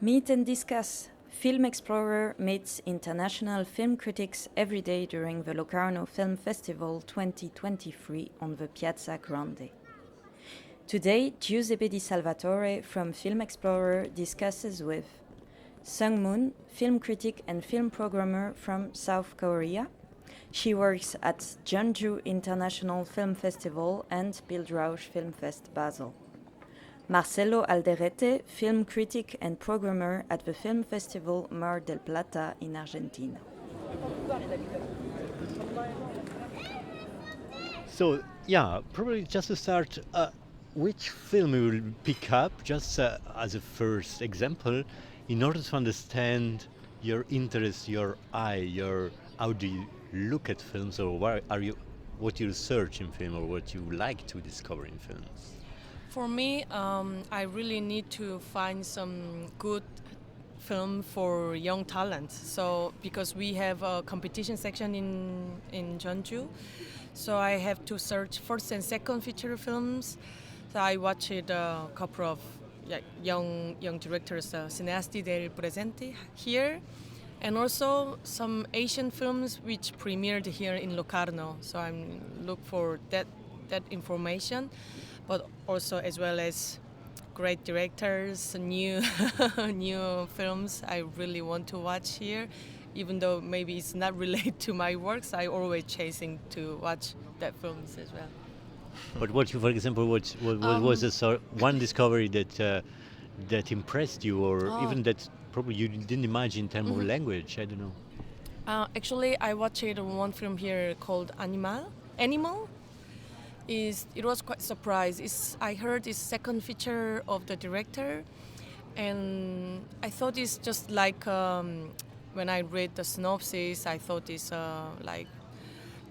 Meet and discuss. Film Explorer meets international film critics every day during the Locarno Film Festival 2023 on the Piazza Grande. Today, Giuseppe Di Salvatore from Film Explorer discusses with Sung Moon, film critic and film programmer from South Korea. She works at Jeonju International Film Festival and Bildrausch Film Fest Basel. Marcelo Alderete, film critic and programmer at the film festival Mar del Plata in Argentina. So, yeah, probably just to start, which film you will pick up, just as a first example, in order to understand your interest, your eye, your how do you look at films, or what you search in film, or what you like to discover in films? For me, I really need to find some good film for young talent. So because we have a competition section in Jeonju, so I have to search first and second feature films. So I watched a couple of young directors, Cineasti del Presente here, and also some Asian films which premiered here in Locarno. So I'm look for that information, but also as well as great directors, new new films I really want to watch here. Even though maybe it's not related to my works, I always chasing to watch that films as well. But what you, for example, what was the one discovery that impressed you, or even that probably you didn't imagine in terms of language? I don't know. Actually, I watched one film here called Animal. It was quite surprised. I heard it's second feature of the director, and I thought it's just like when I read the synopsis, I thought it's like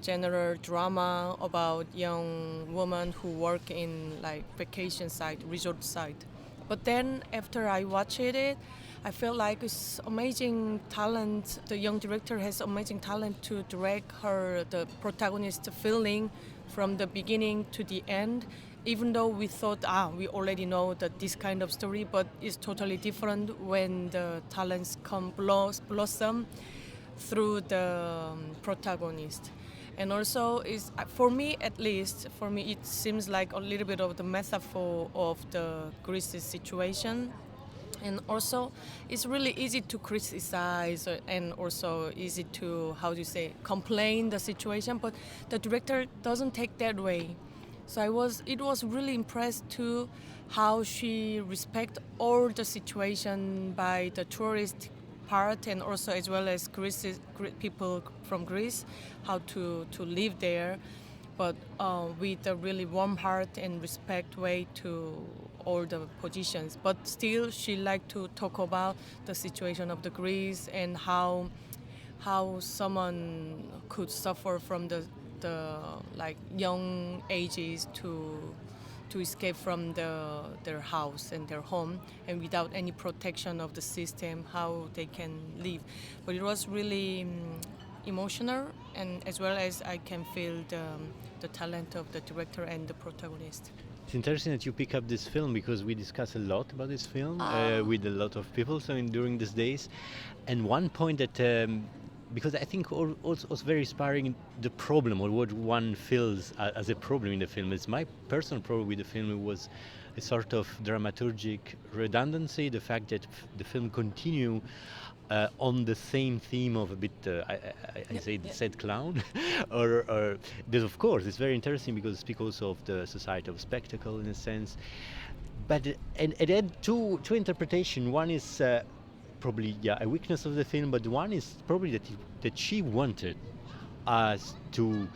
general drama about young women who work in like vacation site, resort site. But then after I watched it, I felt like it's amazing talent. The young director has amazing talent to direct the protagonist feeling from the beginning to the end. Even though we thought, we already know that this kind of story, but it's totally different when the talents come blossom through the protagonist. And also, for me at least, it seems like a little bit of the metaphor of the Greece situation. And also, it's really easy to criticize and also easy to, complain the situation. But the director doesn't take that way. So it was really impressed to how she respect all the situation by the tourist part, and also as well as people from Greece, how to live there, but with a really warm heart and respect way to all the positions. But still, she liked to talk about the situation of the Greece and how someone could suffer from the like young ages to escape from their house and their home, and without any protection of the system, how they can live. But it was really emotional, and as well as I can feel the talent of the director and the protagonist. It's interesting that you pick up this film, because we discuss a lot about this film with a lot of people during these days. And one point that, because I think also was very inspiring, the problem, or what one feels as a problem in the film. Is my personal problem with the film was a sort of dramaturgic redundancy, the fact that the film continue on the same theme of a bit, I say the sad clown, or this, of course, it's very interesting because it speaks also of the society of spectacle in a sense. But and it had two interpretations. One is probably a weakness of the film, but one is probably that she wanted us to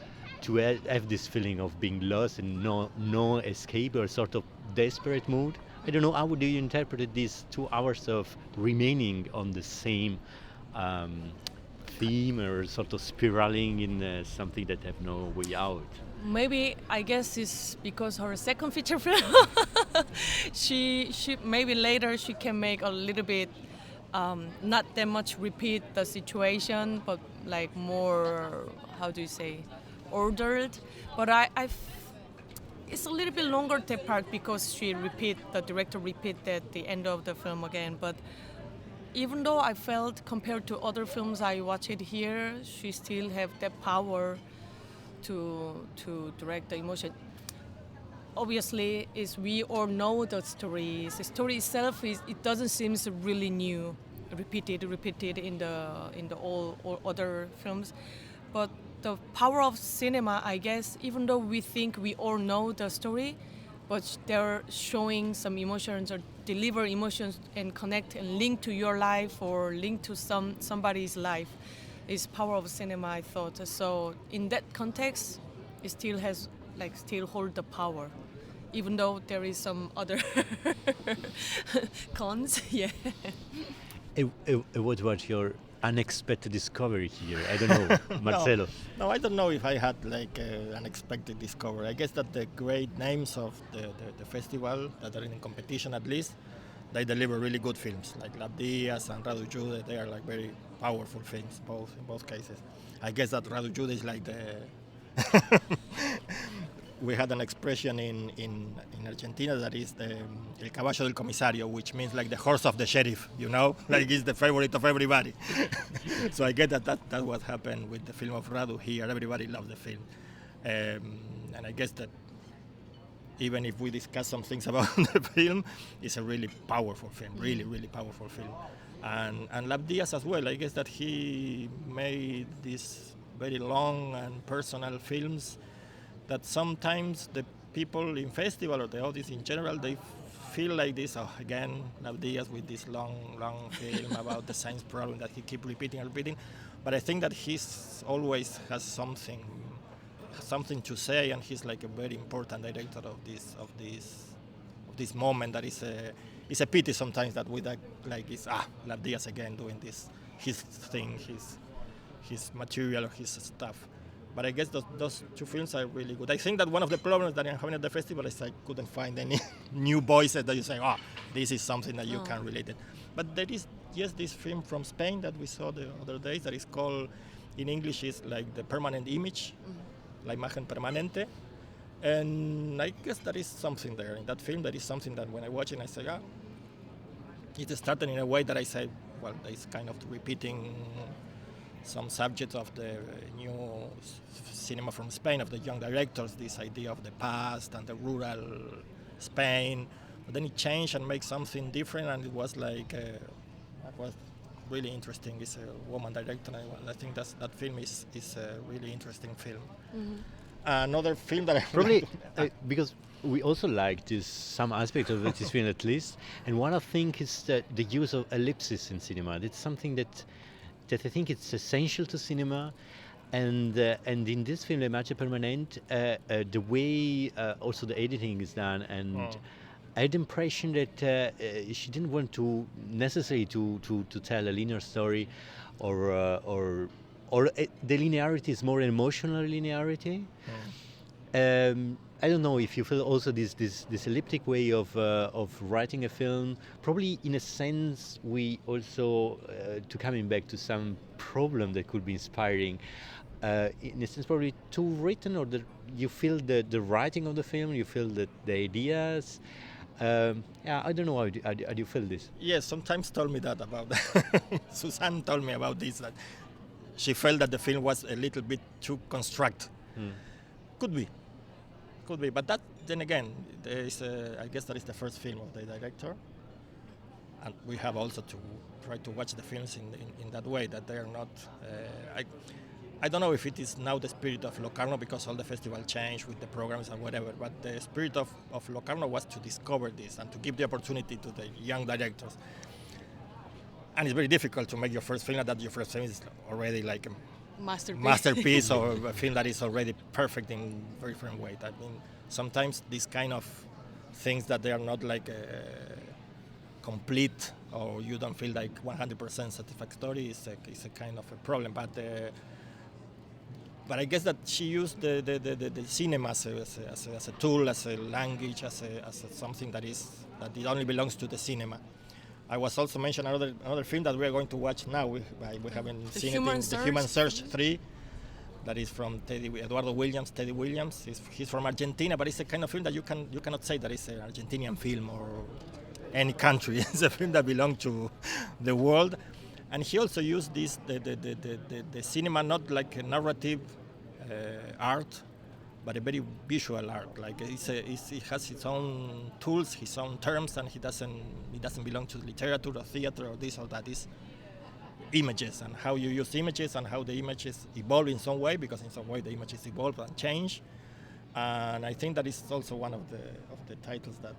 have this feeling of being lost and no escape, or sort of desperate mood. I don't know, how do you interpret these 2 hours of remaining on the same theme, or sort of spiraling in something that have no way out? Maybe, I guess it's because her second feature film. she maybe later she can make a little bit not that much repeat the situation, but like more, ordered. But it's a little bit longer that part, because the director repeat at the end of the film again. But even though I felt compared to other films I watched here, she still have that power to direct the emotion. Obviously, is we all know the story. The story itself it doesn't seem really new, repeated in the all other films, but the power of cinema, I guess, even though we think we all know the story, but they're showing some emotions or deliver emotions and connect and link to your life or link to somebody's life is power of cinema, I thought. So in that context, it still has still hold the power, even though there is some other cons. Yeah. What was your unexpected discovery here? I don't know, Marcelo. No, I don't know if I had unexpected discovery. I guess that the great names of the festival that are in competition, at least, they deliver really good films, like Lab Diaz and Radu Jude. They are very powerful films, in both cases. I guess that Radu Jude is like the we had an expression in Argentina that is the el caballo del comisario, which means like the horse of the sheriff, like it's the favorite of everybody. So I get that what happened with the film of Radu here. Everybody loves the film. And I guess that even if we discuss some things about the film, it's a really powerful film, really, really powerful film. And Lab Diaz as well. I guess that he made these very long and personal films that sometimes the people in festival or the audience in general, they feel like this, again, Lab Diaz with this long film about the science problem that he keep repeating. But I think that he's always has something to say, and he's like a very important director of this moment. That is it's a pity sometimes that we Lab Diaz again doing this, his thing, his material, his stuff. But I guess those two films are really good. I think that one of the problems that I'm having at the festival is I couldn't find any new voices that you say, this is something that you can relate it. But there is, this film from Spain that we saw the other days that is called, in English, is like The Permanent Image, La Imagen Permanente. And I guess there is something there. In that film, there is something that when I watch it, I say, it started in a way that I say, well, it's kind of repeating some subjects of the new cinema from Spain, of the young directors, this idea of the past and the rural Spain. But then it changed and made something different, and it was was really interesting. It's a woman director, and I think that film is a really interesting film. Mm-hmm. Another film that I probably because we also like some aspects of this film at least, and one I think is the use of ellipses in cinema. It's something that I think it's essential to cinema, and in this film, Imagen Permanente, the way also the editing is done, and I had the impression that she didn't want to necessarily to tell a linear story, or the linearity is more emotional linearity. I don't know if you feel also this elliptic way of writing a film. Probably in a sense, we also to coming back to some problem that could be inspiring. In a sense, probably too written, or you feel the writing of the film, you feel the ideas. I don't know how do you feel this? Yes, sometimes told me that about Suzanne told me about this, that she felt that the film was a little bit too construct. Could be, but that then again, I guess that is the first film of the director, and we have also to try to watch the films in that way, that they are not. I don't know if it is now the spirit of Locarno because all the festival changed with the programs and whatever, but the spirit of Locarno was to discover this and to give the opportunity to the young directors. And it's very difficult to make your first film, that your first film is already like a masterpiece or a film that is already perfect in very different way. I mean, sometimes these kind of things that they are not like complete, or you don't feel like 100% satisfactory is a kind of a problem. But I guess that she used the cinema as a tool, as a language, as something that it only belongs to the cinema. I was also mentioning another film that we are going to watch now. We haven't seen it. The Human Search 3, that is from Teddy Williams. He's from Argentina, but it's a kind of film that you cannot say that it's an Argentinian film, or any country. It's a film that belongs to the world. And he also used this the cinema not like a narrative art, but a very visual art. Like it has its own tools, his own terms, and it doesn't belong to literature or theater or this or that. It's images and how you use images and how the images evolve in some way, because in some way the images evolve and change. And I think that is also one of the titles that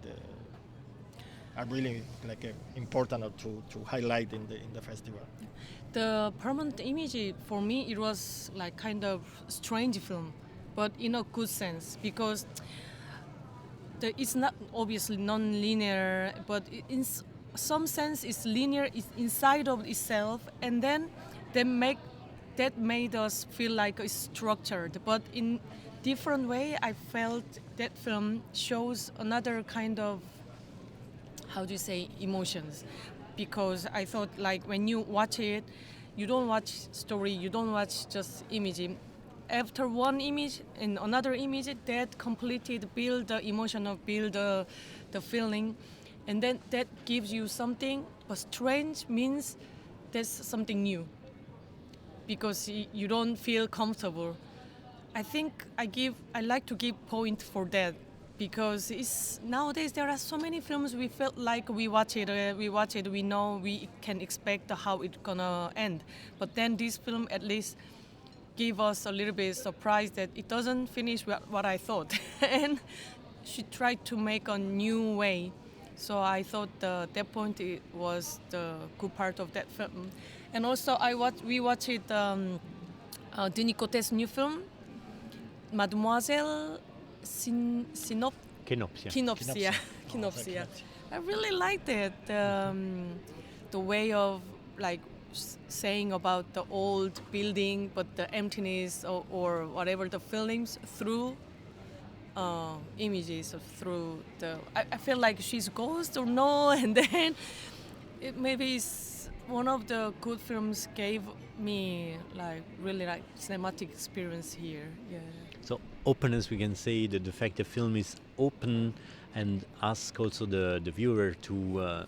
are really like important to highlight in the festival. The permanent image, for me, it was like kind of strange film, but in a good sense, because it's not obviously non-linear, but in some sense it's linear, it's inside of itself, and then that made us feel like it's structured. But in different way, I felt that film shows another kind of, how do you say, emotions, because I thought like when you watch it, you don't watch story, you don't watch just image. After one image and another image, that completed build the emotion of build the feeling, and then that gives you something. But strange means there's something new, because you don't feel comfortable. I think I like to give point for that, because nowadays there are so many films we felt like we watch it, we know we can expect how it's gonna end. But then this film at least gave us a little bit surprise that it doesn't finish what I thought, and she tried to make a new way. So I thought that point it was the good part of that film. And also we watched Denis Cote's new film, Mademoiselle Kinopsia. I really liked it. The way of like saying about the old building, but the emptiness or whatever the feelings through images, through I feel like she's ghost or no, and then maybe it's one of the good films gave me like really like cinematic experience here. Yeah. So openness, we can say that the fact the film is open and ask also the viewer to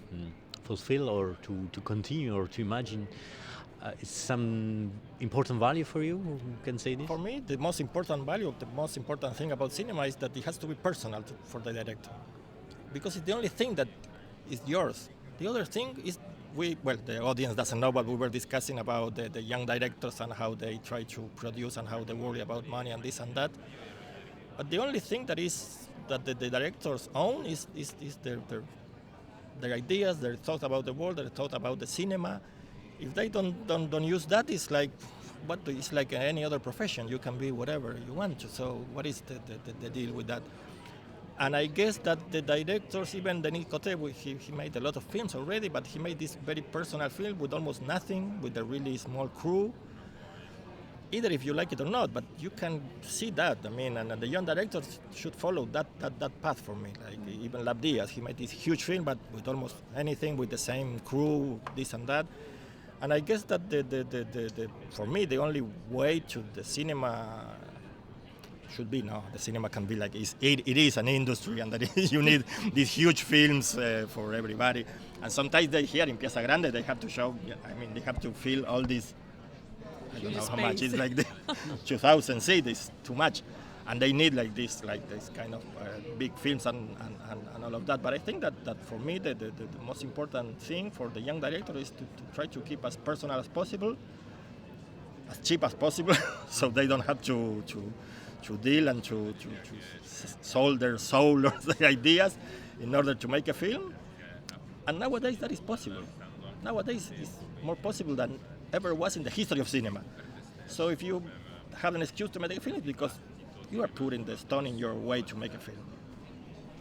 fulfill or to continue or to imagine. Is some important value for you? You can say this? For me, the most important value, the most important thing about cinema is that it has to be personal for the director, because it's the only thing that is yours. The other thing is the audience doesn't know, but we were discussing about the young directors and how they try to produce and how they worry about money and this and that. But the only thing that the directors own is their ideas, their thoughts about the world, their thoughts about the cinema. If they don't use that, it's like it's like any other profession. You can be whatever you want to. So what is the deal with that? And I guess that the directors, even Denis Cote, he made a lot of films already, but he made this very personal film with almost nothing, with a really small crew. Either if you like it or not, but you can see that. I mean, and the young directors should follow that path for me. Like even Lab Diaz, he made this huge film, but with almost anything, with the same crew, this and that. And I guess that for me, the only way to the cinema should be the cinema can be like it is an industry, and that you need these huge films for everybody. And sometimes they here in Piazza Grande they have to show. I mean, they have to fill all this. I don't know how much it's like the 2,000 seats. It's too much, and they need like this kind of big films and all of that. But I think that for me the most important thing for the young director is to try to keep as personal as possible, as cheap as possible, so they don't have to deal and to sell their soul or their ideas in order to make a film. And nowadays that is possible. Nowadays it's more possible than ever was in the history of cinema. So if you have an excuse to make a film, it's because you are putting the stone in your way to make a film.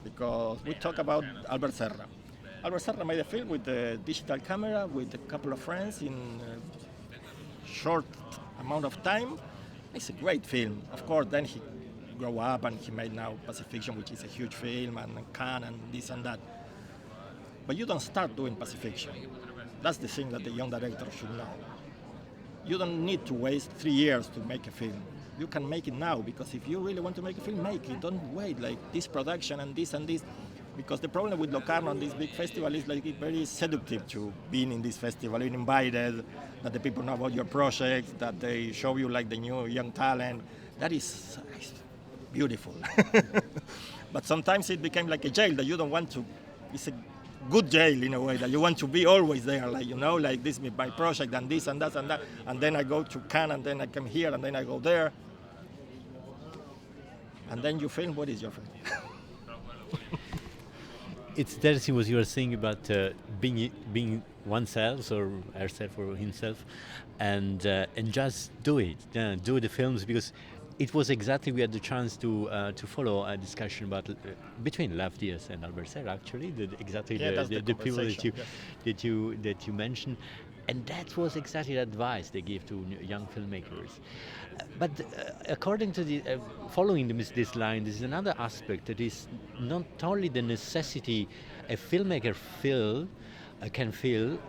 Because we talk about Albert Serra. Albert Serra made a film with a digital camera with a couple of friends in a short amount of time. It's a great film. Of course, then he grew up and he made now Pacifiction, which is a huge film, and Cannes and this and that. But you don't start doing Pacifiction. That's the thing that the young director should know. You don't need to waste 3 years to make a film. You can make it now, because if you really want to make a film, make it. Don't wait like this production and this and this. because the problem with Locarno and this big festival is like it's very seductive to being in this festival, being invited, that the people know about your projects, that they show you like the new young talent. That is beautiful. But sometimes it became like a jail that you don't want to. It's a good jail in a way that you want to be always there, like like this is my project and this and that and that, and then I go to Cannes and then I come here and then I go there, and then you film. What is your film? It's interesting what you were saying about being oneself or herself or himself, and just do it, do the films, because it was exactly, we had the chance to follow a discussion about between Love Diaz and Albert Serra, actually, the people that you mentioned, and that was exactly the advice they gave to young filmmakers. But according to the following this line, there is another aspect that is not only the necessity a filmmaker can feel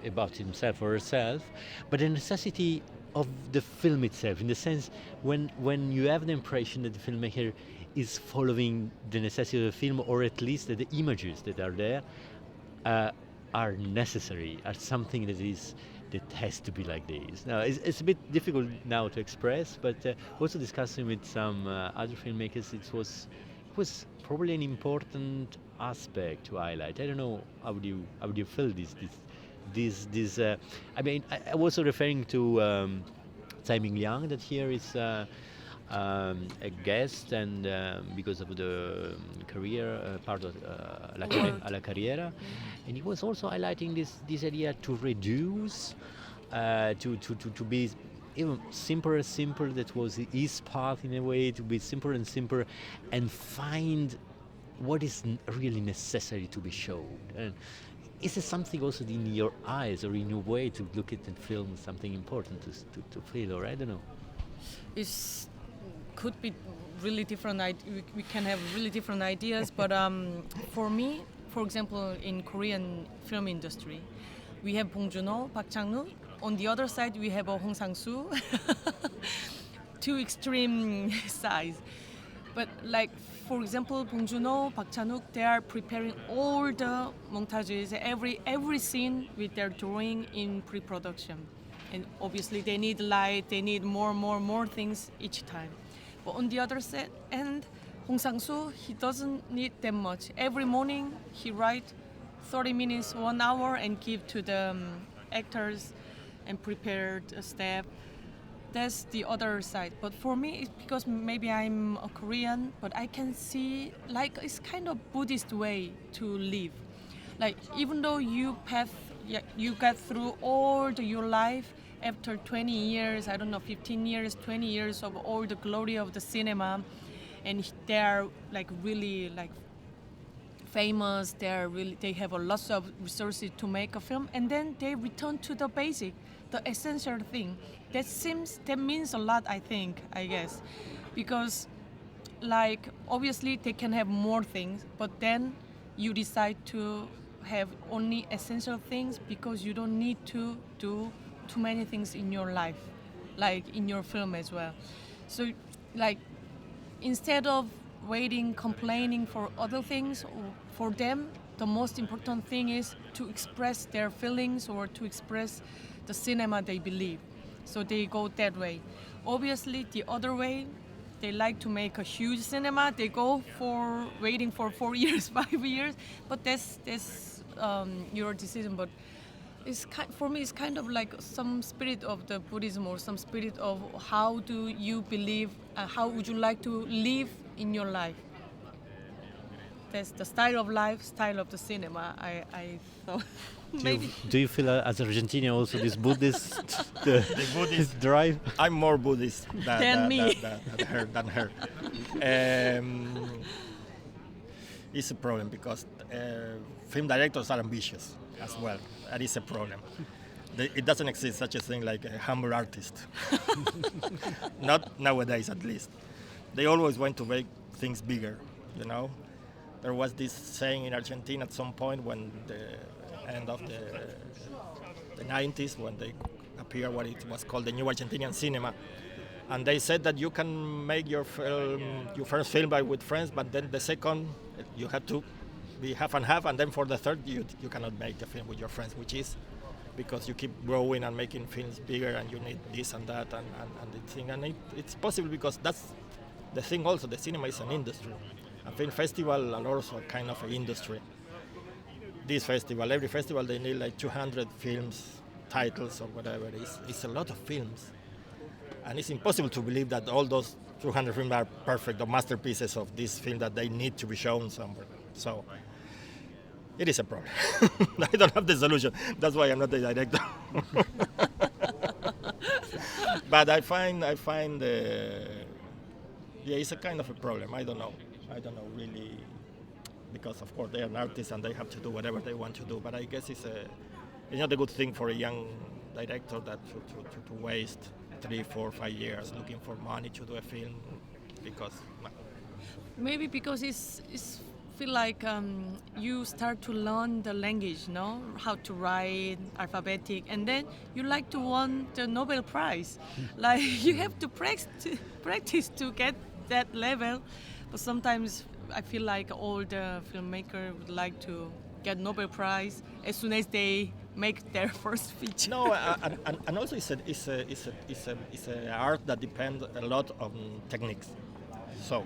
about himself or herself, but the necessity of the film itself, in the sense when you have the impression that the filmmaker is following the necessity of the film, or at least that the images that are there are necessary, are something that has to be like this. Now it's a bit difficult now to express, but also discussing with some other filmmakers, it was probably an important aspect to highlight. I don't know, how do you feel this? I mean, I was also referring to Tsai-Ming Liang, that here is a guest, and because of the career part of La Carriera, and he was also highlighting this idea to reduce, to be even simpler, that was his path in a way, to be simpler and simpler, and find what is really necessary to be shown. And is there something also in your eyes or in your way to look at the film, something important to feel, or I don't know? It could be really different. We can have really different ideas, but for me, for example, in Korean film industry, we have Bong Joon-ho, Park Chang-wook. On the other side, we have Hong Sang-soo. Two extreme sides. But like, for example, Bong Joon-ho, Park Chan-wook, they are preparing all the montages, every scene with their drawing in pre-production. And obviously they need light, they need more things each time. But on the other side, and Hong Sang-soo, he doesn't need that much. Every morning he writes 30 minutes, 1 hour, and give to the actors and prepare the staff. That's the other side. But for me, it's because maybe I'm a Korean, but I can see like it's kind of Buddhist way to live. Like even though you get through all your life, after 20 years, I don't know, 15 years, 20 years of all the glory of the cinema, and they're like really like famous, they have a lot of resources to make a film, and then they return to the basic, the essential thing. That means a lot, I guess, because like obviously they can have more things, but then you decide to have only essential things because you don't need to do too many things in your life, like in your film as well. So like instead of waiting, complaining for other things, for them the most important thing is to express their feelings or to express the cinema they believe. So they go that way. Obviously, the other way, they like to make a huge cinema. They go for waiting for 4 years, 5 years. But that's your decision. But for me, it's kind of like some spirit of the Buddhism, or some spirit of how do you believe, how would you like to live in your life. That's the style of life, style of the cinema. I thought. Maybe. Do you feel as Argentina also this Buddhist, the Buddhist drive? I'm more Buddhist than her. It's a problem because film directors are ambitious as well. That is a problem. It doesn't exist such a thing like a humble artist. Not nowadays, at least. They always want to make things bigger, you know. There was this saying in Argentina at some point when the end of the 90s, when they appeared what it was called the new Argentinian cinema, And they said that you can make your first film with friends, but then the second you have to be half and half, and then for the third you cannot make the film with your friends, which is because you keep growing and making films bigger, and you need this and that and the thing. And it's possible because that's the thing also. The cinema is an industry. A film festival are also kind of an industry. This festival, every festival, they need like 200 films, titles or whatever. It's a lot of films. And it's impossible to believe that all those 200 films are perfect or masterpieces of this film that they need to be shown somewhere. So it is a problem. I don't have the solution. That's why I'm not the director. But I find, it's a kind of a problem. I don't know really, because of course they are artists and they have to do whatever they want to do. But I guess it's not a good thing for a young director that to waste 3, 4, 5 years looking for money to do a film, because Maybe because it's feel like you start to learn the language, no? How to write alphabetic, and then you like to win the Nobel Prize. Like you have to practice to get that level. But sometimes I feel like all the filmmakers would like to get Nobel Prize as soon as they make their first feature. no, and also it's a art that depends a lot on techniques. So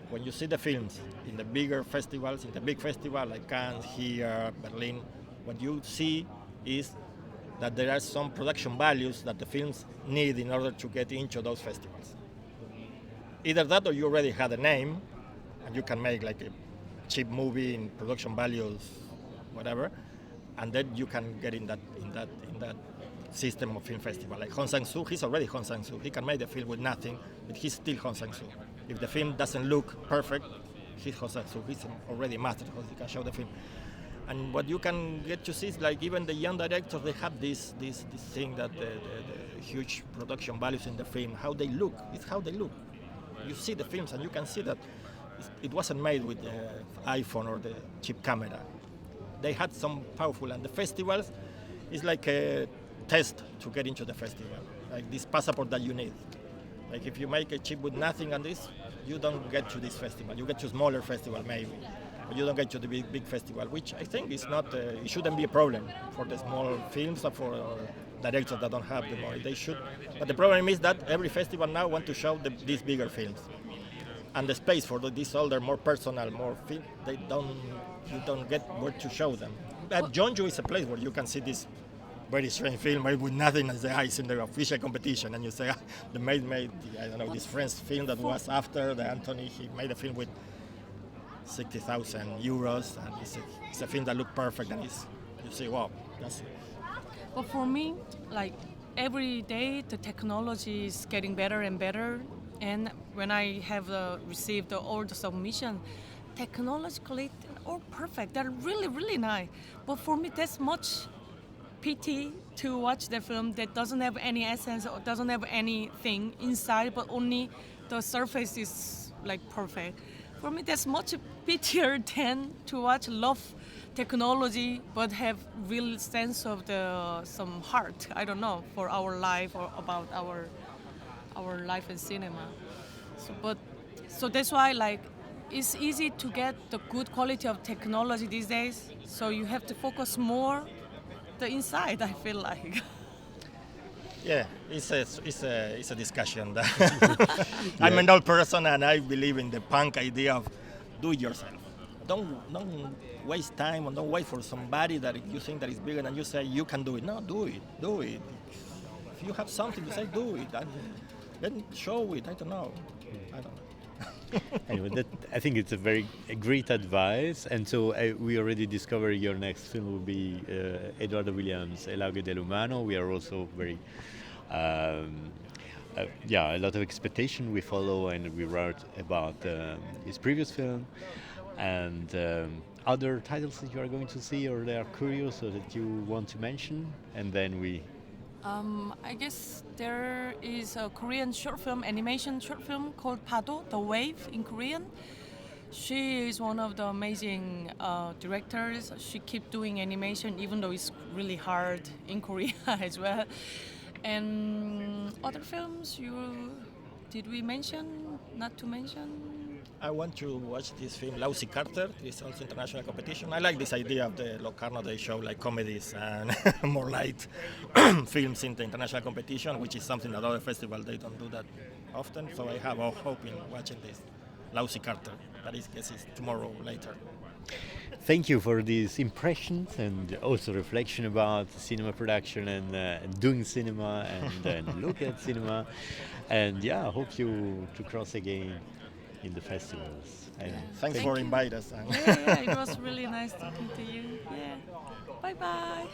when you see the films in the bigger festivals, in the big festival like Cannes, here, Berlin, what you see is that there are some production values that the films need in order to get into those festivals. Either that or you already had a name and you can make like a cheap movie in production values, whatever, and then you can get in that system of film festival. Like Hong Sang-soo, he's already Hong Sang-soo. He can make the film with nothing, but he's still Hong Sang-soo. If the film doesn't look perfect, he's Hong Sang-soo. He's already mastered because he can show the film. And what you can get to see is like even the young directors, they have this thing that the huge production values in the film, how they look. It's how they look. You see the films and you can see that it wasn't made with the iPhone or the cheap camera. They had some powerful, and the festivals is like a test to get into the festival, like this passport that you need. Like if you make a chip with nothing on this, you don't get to this festival. You get to smaller festival maybe, but you don't get to the big festival, which I think is not, it shouldn't be a problem for the small films or for directors that don't have the money. They should, but the problem is that every festival now want to show these bigger films. And the space for these older, more personal, more film, you don't get where to show them. But Jeonju is a place where you can see this very strange film with nothing as the eyes in the official competition, and you say the made I don't know, this French film that was after the Anthony. He made a film with 60,000 euros, and it's a film that looked perfect, and you say, wow, that's it. But for me, like every day, the technology is getting better and better. And when I have received all the submission, technologically, they're all perfect. They're really, really nice. But for me, that's much pity to watch the film that doesn't have any essence or doesn't have anything inside, but only the surface is like perfect. For me, that's much pitier than to watch love technology but have real sense of some heart. I don't know, for our life or about our life in cinema. So that's why like it's easy to get the good quality of technology these days. So you have to focus more the inside, I feel like. Yeah, it's a discussion. I'm an old person and I believe in the punk idea of do it yourself. Don't waste time and don't wait for somebody that you think that is bigger than you say you can do it. No, do it. If you have something to say, do it. And then show it. I don't know. Anyway, I think it's a great advice. And so we already discovered your next film will be Eduardo Williams' El Auge del Humano. We are also very, a lot of expectation we follow, and we wrote about his previous film. And other titles that you are going to see or they are curious or that you want to mention, and then we... I guess there is a Korean animation short film called Pado, The Wave in Korean. She is one of the amazing directors. She keeps doing animation even though it's really hard in Korea as well. And other films, did we mention, not to mention? I want to watch this film, Lousy Carter. It's also international competition. I like this idea of the Locarno. They show like comedies and more light films in the international competition, which is something that other festivals they don't do that often. So I have a hope in watching this Lousy Carter. That is, guess it's tomorrow later. Thank you for these impressions and also reflection about cinema production and doing cinema and look at cinema. And yeah, I hope you to cross again in the festivals. And Thanks Thank for you. inviting us. Yeah, it was really nice talking to you. Yeah. Bye bye.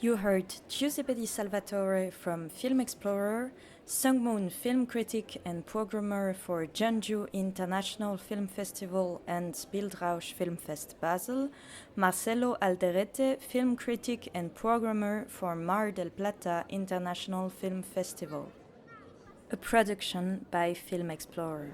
You heard Giuseppe Di Salvatore from Film Explorer, Sung Moon film critic and programmer for Jeonju International Film Festival and Bildrausch Filmfest Basel, Marcelo Alderete, film critic and programmer for Mar del Plata International Film Festival. A production by Film Explorer.